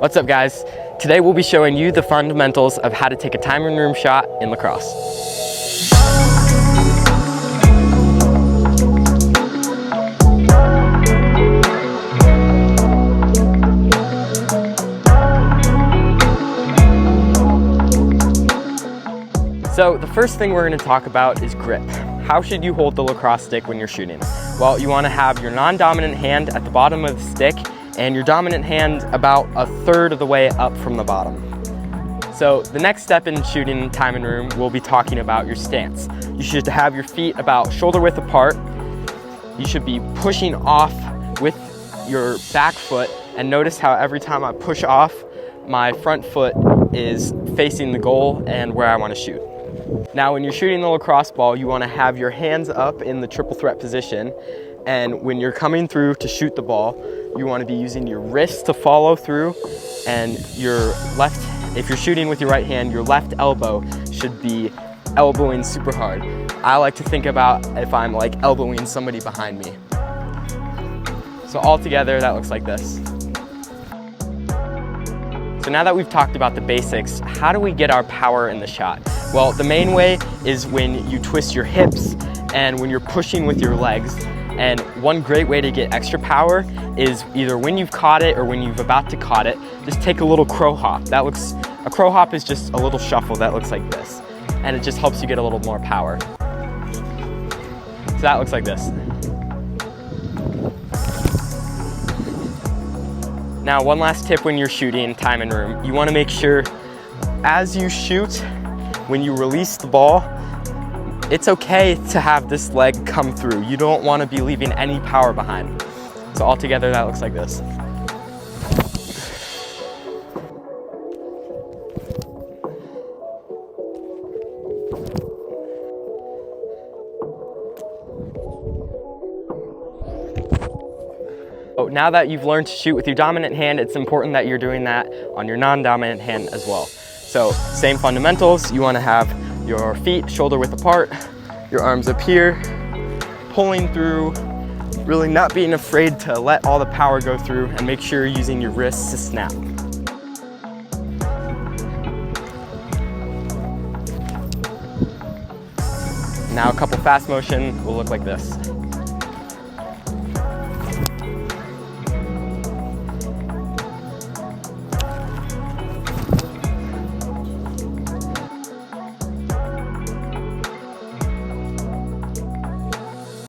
What's up, guys? Today we'll be showing you the fundamentals of how to take a time and room shot in lacrosse. So the first thing we're going to talk about is grip. How should you hold the lacrosse stick when you're shooting? Well, you want to have your non-dominant hand at the bottom of the stick and your dominant hand about a third of the way up from the bottom. So the next step in shooting time and room, we'll be talking about your stance. You should have your feet about shoulder width apart. You should be pushing off with your back foot, and notice how every time I push off, my front foot is facing the goal and where I want to shoot. Now when you're shooting the lacrosse ball, you want to have your hands up in the triple threat position, and when you're coming through to shoot the ball, you want to be using your wrists to follow through, and your left, if you're shooting with your right hand, your left elbow should be elbowing super hard. I like to think about if I'm like elbowing somebody behind me. So all together, that looks like this. So now that we've talked about the basics, how do we get our power in the shot? Well, the main way is when you twist your hips and when you're pushing with your legs. And one great way to get extra power is either when you've caught it or when you've about to caught it, just take a little crow hop. A crow hop is just a little shuffle that looks like this. And it just helps you get a little more power. So that looks like this. Now, one last tip when you're shooting time and room, you want to make sure as you shoot, when you release the ball, it's okay to have this leg come through. You don't want to be leaving any power behind. So all together, that looks like this. So now that you've learned to shoot with your dominant hand, it's important that you're doing that on your non-dominant hand as well. So same fundamentals, you want to have your feet shoulder width apart, your arms up here, pulling through, really not being afraid to let all the power go through, and make sure you're using your wrists to snap. Now a couple fast motion will look like this.